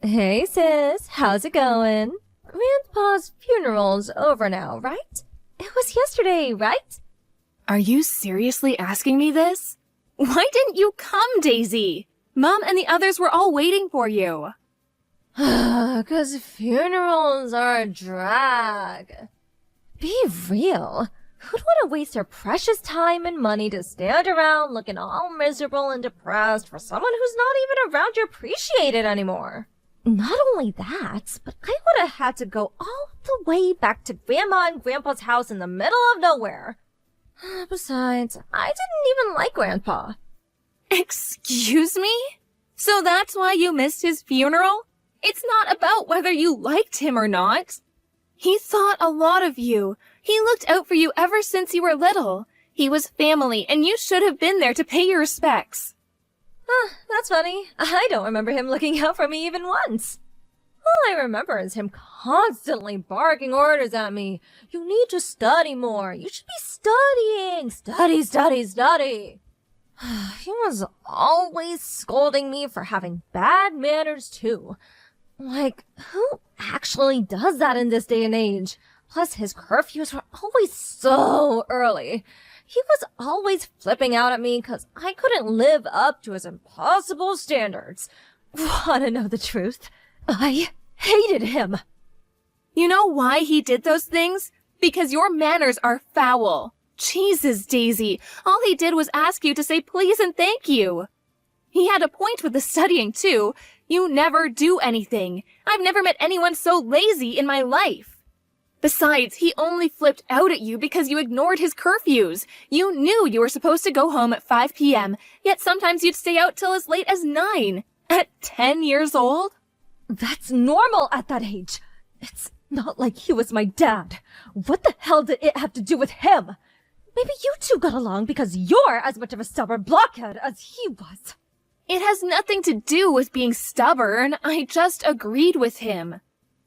Hey sis, how's it going? Grandpa's funeral's over now, right? It was yesterday, right? Are you seriously asking me this? Why didn't you come, Daisy? Mom and the others were all waiting for you. 'Cause funerals are a drag. Be real. Who'd want to waste their precious time and money to stand around looking all miserable and depressed for someone who's not even around to appreciate it anymore? Not only that, but I would have had to go all the way back to Grandma and Grandpa's house in the middle of nowhere. Besides, I didn't even like Grandpa. Excuse me? So that's why you missed his funeral? It's not about whether you liked him or not. He thought a lot of you. He looked out for you ever since you were little. He was family, and you should have been there to pay your respects. That's funny. I don't remember him looking out for me even once. All I remember is him constantly barking orders at me. You need to study more. You should be studying. Study, study, study. He was always scolding me for having bad manners too. Like, who actually does that in this day and age? Plus, his curfews were always so early. He was always flipping out at me because I couldn't live up to his impossible standards. Wanna know the truth? I hated him. You know why he did those things? Because your manners are foul. Jesus, Daisy, all he did was ask you to say please and thank you. He had a point with the studying, too. You never do anything. I've never met anyone so lazy in my life. Besides, he only flipped out at you because you ignored his curfews. You knew you were supposed to go home at 5 p.m., yet sometimes you'd stay out till as late as 9. At 10 years old? That's normal at that age. It's not like he was my dad. What the hell did it have to do with him? Maybe you two got along because you're as much of a stubborn blockhead as he was. It has nothing to do with being stubborn. I just agreed with him.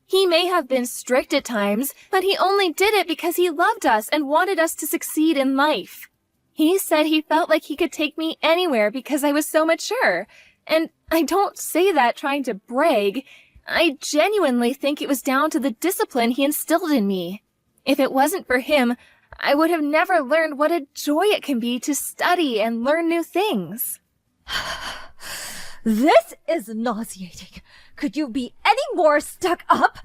He may have been strict at times, but he only did it because he loved us and wanted us to succeed in life. He said he felt like he could take me anywhere because I was so mature. And I don't say that trying to brag. I genuinely think it was down to the discipline he instilled in me. If it wasn't for him, I would have never learned what a joy it can be to study and learn new things. This is nauseating. Could you be any more stuck up?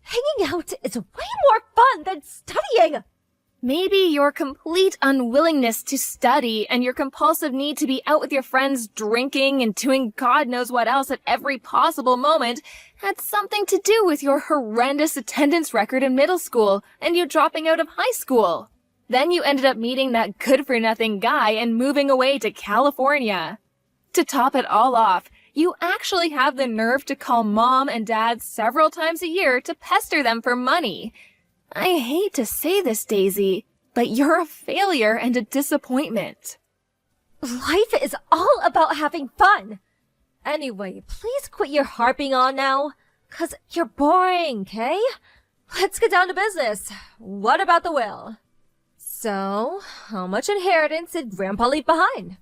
Hanging out is way more fun than studying. Maybe your complete unwillingness to study and your compulsive need to be out with your friends drinking and doing God knows what else at every possible moment had something to do with your horrendous attendance record in middle school and you dropping out of high school. Then you ended up meeting that good-for-nothing guy and moving away to California. To top it all off, you actually have the nerve to call Mom and Dad several times a year to pester them for money. I hate to say this, Daisy, but you're a failure and a disappointment. Life is all about having fun. Anyway, please quit your harping on now, 'cause you're boring, okay? Let's get down to business. What about the will? So, how much inheritance did Grandpa leave behind?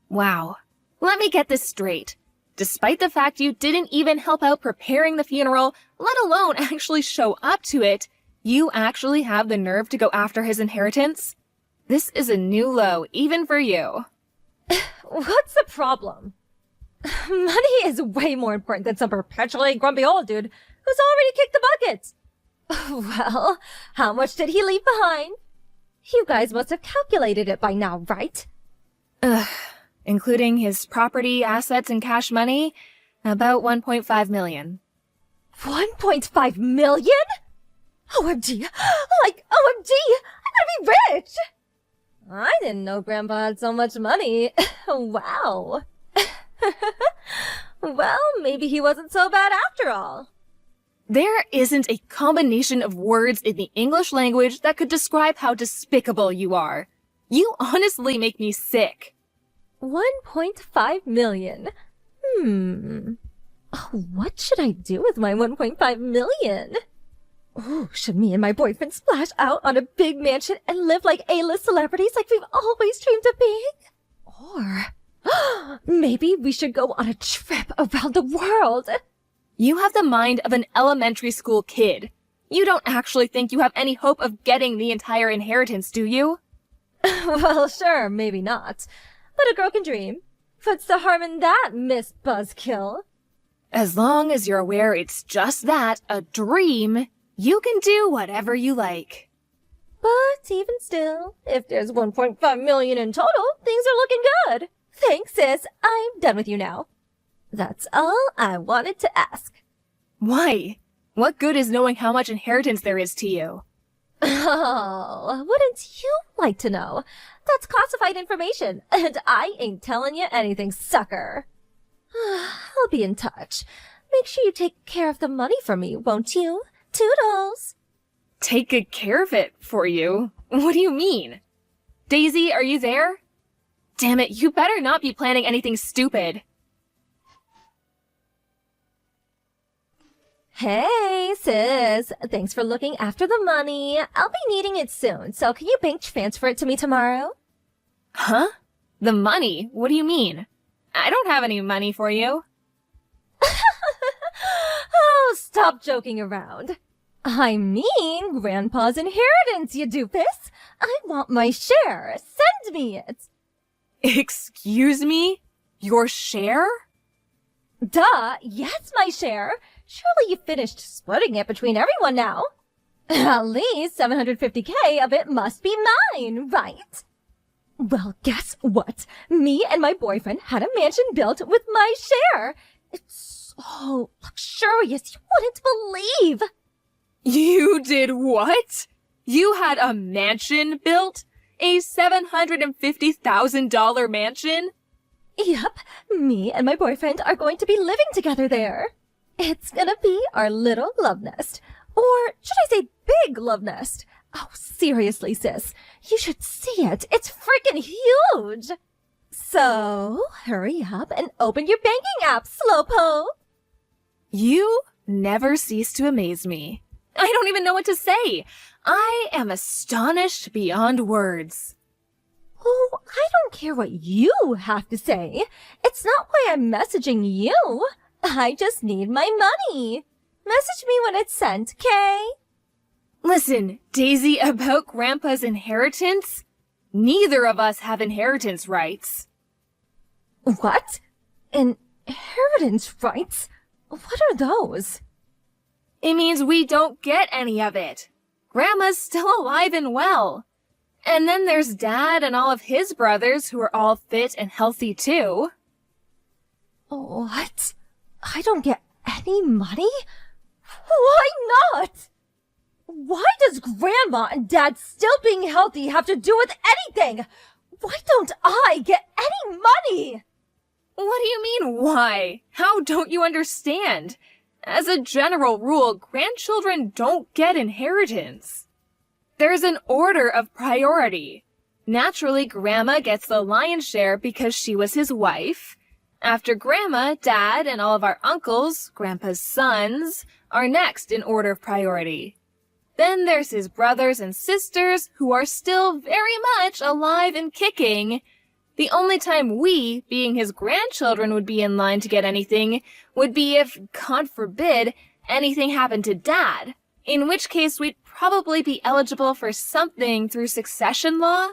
Wow. Let me get this straight. Despite the fact you didn't even help out preparing the funeral, let alone actually show up to it, you actually have the nerve to go after his inheritance? This is a new low, even for you. What's the problem? Money is way more important than some perpetually grumpy old dude who's already kicked the bucket. Well, how much did he leave behind? You guys must have calculated it by now, right? Including his property, assets, and cash money, about 1.5 million. 1.5 million? OMG! Like, OMG! I'm gonna be rich! I didn't know Grandpa had so much money. Wow. Well, maybe he wasn't so bad after all. There isn't a combination of words in the English language that could describe how despicable you are. You honestly make me sick. 1.5 million. What should I do with my 1.5 million? Oh, should me and my boyfriend splash out on a big mansion and live like A-list celebrities like we've always dreamed of being? Or maybe we should go on a trip around the world. You have the mind of an elementary school kid. You don't actually think you have any hope of getting the entire inheritance, do you? Well, sure, maybe not. But a girl can dream. What's the harm in that, Miss Buzzkill? As long as you're aware it's just that, a dream, you can do whatever you like. But even still, if there's 1.5 million in total, things are looking good. Thanks, sis. I'm done with you now. That's all I wanted to ask. Why? What good is knowing how much inheritance there is to you? Oh, wouldn't you like to know? That's classified information, and I ain't telling you anything, sucker. I'll be in touch. Make sure you take care of the money for me, won't you? Toodles! Take good care of it for you? What do you mean? Daisy, are you there? Damn it, you better not be planning anything stupid. Hey, sis. Thanks for looking after the money. I'll be needing it soon, so can you bank transfer it to me tomorrow? Huh? The money? What do you mean? I don't have any money for you. Oh, stop joking around. I mean, Grandpa's inheritance, you doofus. I want my share. Send me it. Excuse me? Your share? Duh, yes, my share. Surely you finished splitting it between everyone now. At least 750K of it must be mine, right? Well, guess what? Me and my boyfriend had a mansion built with my share. It's so luxurious you wouldn't believe. You did what? You had a mansion built? A $750,000 mansion? Yep, me and my boyfriend are going to be living together there. It's gonna be our little love nest. Or should I say big love nest? Oh, seriously, sis. You should see it. It's freaking huge. So, hurry up and open your banking app, Slowpoke. You never cease to amaze me. I don't even know what to say. I am astonished beyond words. Oh, I don't care what you have to say. It's not why I'm messaging you. I just need my money. Message me when it's sent, Kay? Listen, Daisy, about Grandpa's inheritance? Neither of us have inheritance rights. What? Inheritance rights? What are those? It means we don't get any of it. Grandma's still alive and well. And then there's Dad and all of his brothers who are all fit and healthy too. What? I don't get any money? Why not? Why does Grandma and Dad still being healthy have to do with anything? Why don't I get any money? What do you mean, why? How don't you understand? As a general rule, grandchildren don't get inheritance. There's an order of priority. Naturally, Grandma gets the lion's share because she was his wife. After Grandma, Dad, and all of our uncles, Grandpa's sons, are next in order of priority. Then there's his brothers and sisters, who are still very much alive and kicking. The only time we, being his grandchildren, would be in line to get anything would be if, God forbid, anything happened to Dad, in which case we'd probably be eligible for something through succession law.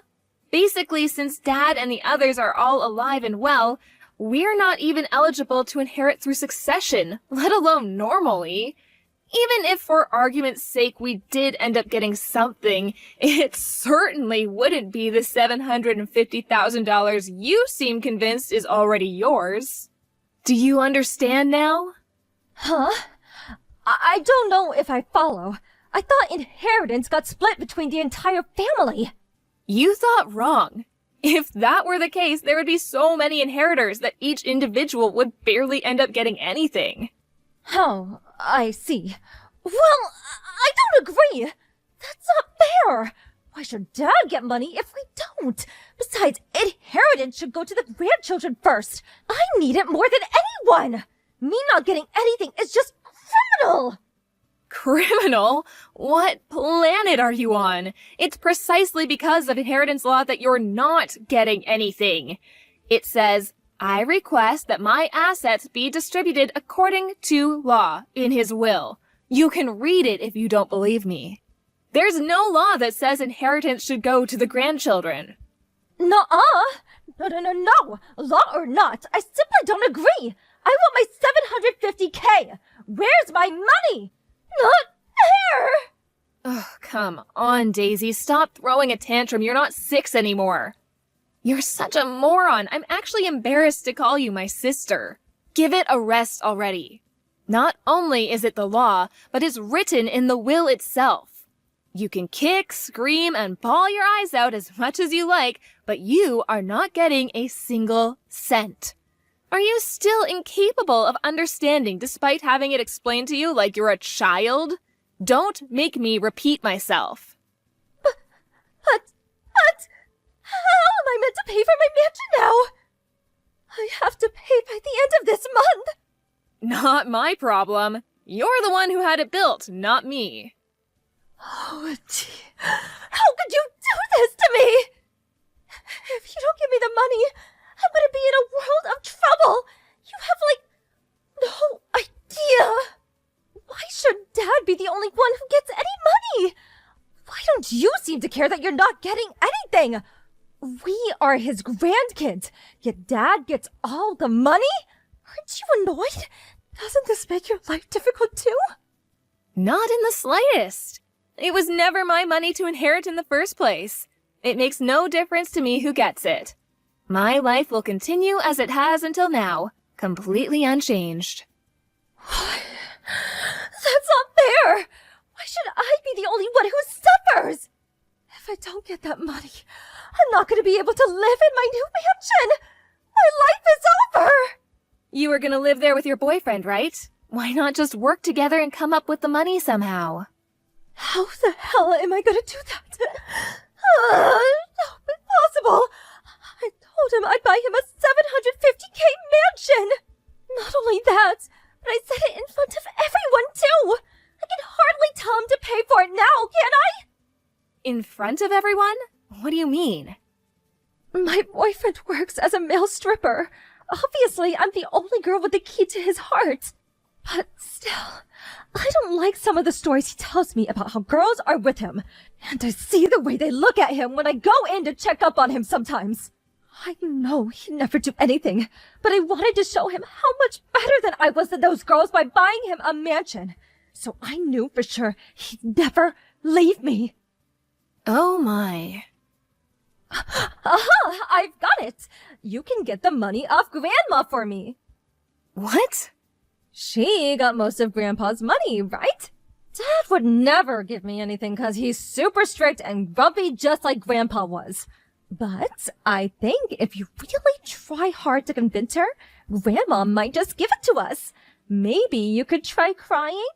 Basically, since Dad and the others are all alive and well, we're not even eligible to inherit through succession, let alone normally. Even if for argument's sake we did end up getting something, it certainly wouldn't be the $750,000 you seem convinced is already yours. Do you understand now? Huh? I don't know if I follow. I thought inheritance got split between the entire family. You thought wrong. If that were the case, there would be so many inheritors that each individual would barely end up getting anything. Oh, I see. Well, I don't agree. That's not fair. Why should Dad get money if we don't? Besides, inheritance should go to the grandchildren first. I need it more than anyone. Me not getting anything is just criminal. Criminal? What planet are you on? It's precisely because of inheritance law that you're not getting anything. It says, I request that my assets be distributed according to law in his will. You can read it if you don't believe me. There's no law that says inheritance should go to the grandchildren. Nuh-uh! No. Law or not, I simply don't agree. I want my $750K. Where's my money? Not fair! Oh, come on, Daisy. Stop throwing a tantrum. You're not 6 anymore. You're such a moron. I'm actually embarrassed to call you my sister. Give it a rest already. Not only is it the law, but it's written in the will itself. You can kick, scream, and bawl your eyes out as much as you like, but you are not getting a single cent. Are you still incapable of understanding despite having it explained to you like you're a child? Don't make me repeat myself. But, how am I meant to pay for my mansion now? I have to pay by the end of this month. Not my problem. You're the one who had it built, not me. Oh, gee. How could you do this to me? If you don't give me the money, I'm gonna be in a world of trouble. You have, no idea. Why should Dad be the only one who gets any money? Why don't you seem to care that you're not getting anything? We are his grandkids, yet Dad gets all the money? Aren't you annoyed? Doesn't this make your life difficult too? Not in the slightest. It was never my money to inherit in the first place. It makes no difference to me who gets it. My life will continue as it has until now, completely unchanged. That's not fair! Why should I be the only one who suffers? If I don't get that money, I'm not going to be able to live in my new mansion! My life is over! You were gonna live there with your boyfriend, right? Why not just work together and come up with the money somehow? How the hell am I going to do that? No, impossible! I told him I'd buy him a $750K mansion! Not only that, but I said it in front of everyone too! I can hardly tell him to pay for it now, can I? In front of everyone? What do you mean? My boyfriend works as a male stripper. Obviously, I'm the only girl with the key to his heart. But still, I don't like some of the stories he tells me about how girls are with him. And I see the way they look at him when I go in to check up on him sometimes. I know he'd never do anything, but I wanted to show him how much better than I was than those girls by buying him a mansion. So I knew for sure he'd never leave me. Oh my. Aha! I've got it! You can get the money off Grandma for me. What? She got most of Grandpa's money, right? Dad would never give me anything because he's super strict and grumpy just like Grandpa was. But I think if you really try hard to convince her, Grandma might just give it to us. Maybe you could try crying?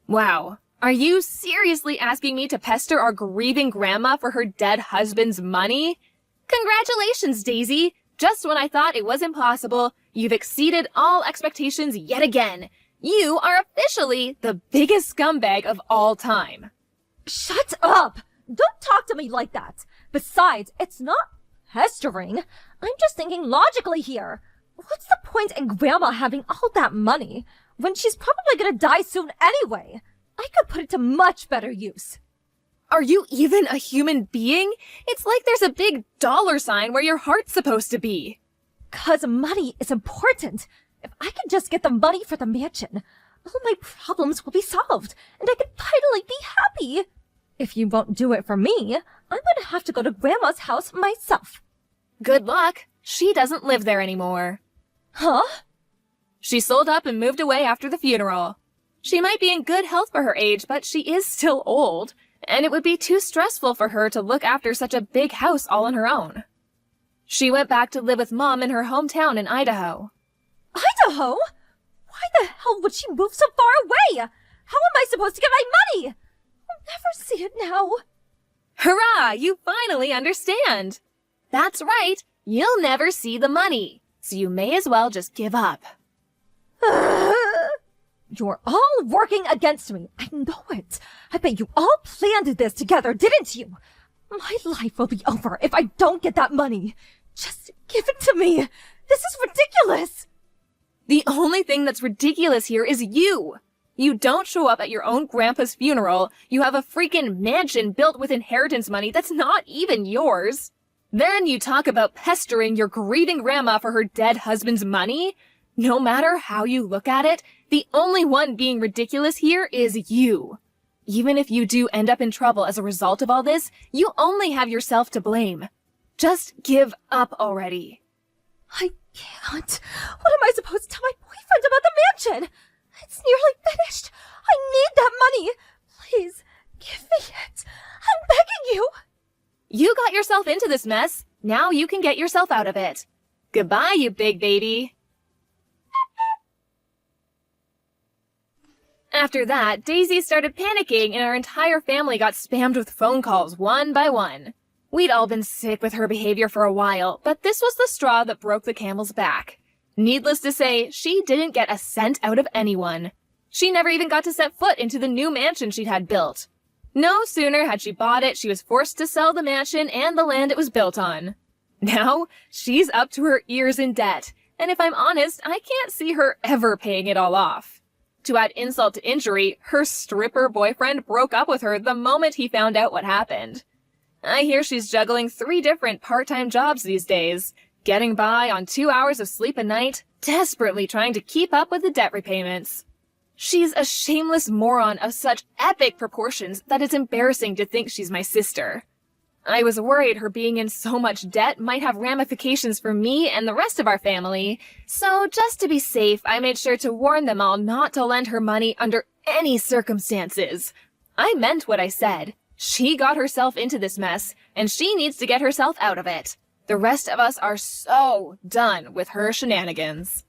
Wow. Are you seriously asking me to pester our grieving grandma for her dead husband's money? Congratulations, Daisy! Just when I thought it was impossible, you've exceeded all expectations yet again. You are officially the biggest scumbag of all time. Shut up! Don't talk to me like that. Besides, it's not pestering. I'm just thinking logically here. What's the point in Grandma having all that money when she's probably gonna die soon anyway? I could put it to much better use. Are you even a human being? It's like there's a big dollar sign where your heart's supposed to be. 'Cause money is important. If I could just get the money for the mansion, all my problems will be solved, and I could finally be happy. If you won't do it for me, I'm gonna have to go to Grandma's house myself. Good luck. She doesn't live there anymore. Huh? She sold up and moved away after the funeral. She might be in good health for her age, but she is still old, and it would be too stressful for her to look after such a big house all on her own. She went back to live with Mom in her hometown in Idaho. Idaho? Why the hell would she move so far away? How am I supposed to get my money? I'll never see it now. Hurrah! You finally understand! That's right! You'll never see the money, so you may as well just give up. You're all working against me. I know it. I bet you all planned this together, didn't you? My life will be over if I don't get that money. Just give it to me. This is ridiculous! The only thing that's ridiculous here is you. You don't show up at your own grandpa's funeral. You have a freaking mansion built with inheritance money that's not even yours. Then you talk about pestering your grieving grandma for her dead husband's money. No matter how you look at it, the only one being ridiculous here is you. Even if you do end up in trouble as a result of all this, you only have yourself to blame. Just give up already. I can't. What am I supposed to tell my boyfriend about the mansion? It's nearly finished. I need that money. Please, give me it. I'm begging you. You got yourself into this mess. Now you can get yourself out of it. Goodbye, you big baby. After that, Daisy started panicking and our entire family got spammed with phone calls one by one. We'd all been sick with her behavior for a while, but this was the straw that broke the camel's back. Needless to say, she didn't get a cent out of anyone. She never even got to set foot into the new mansion she'd had built. No sooner had she bought it, she was forced to sell the mansion and the land it was built on. Now, she's up to her ears in debt, and if I'm honest, I can't see her ever paying it all off. To add insult to injury, her stripper boyfriend broke up with her the moment he found out what happened. I hear she's juggling 3 different part-time jobs these days, getting by on 2 hours of sleep a night, desperately trying to keep up with the debt repayments. She's a shameless moron of such epic proportions that it's embarrassing to think she's my sister. I was worried her being in so much debt might have ramifications for me and the rest of our family, so just to be safe, I made sure to warn them all not to lend her money under any circumstances. I meant what I said. She got herself into this mess, and she needs to get herself out of it. The rest of us are so done with her shenanigans.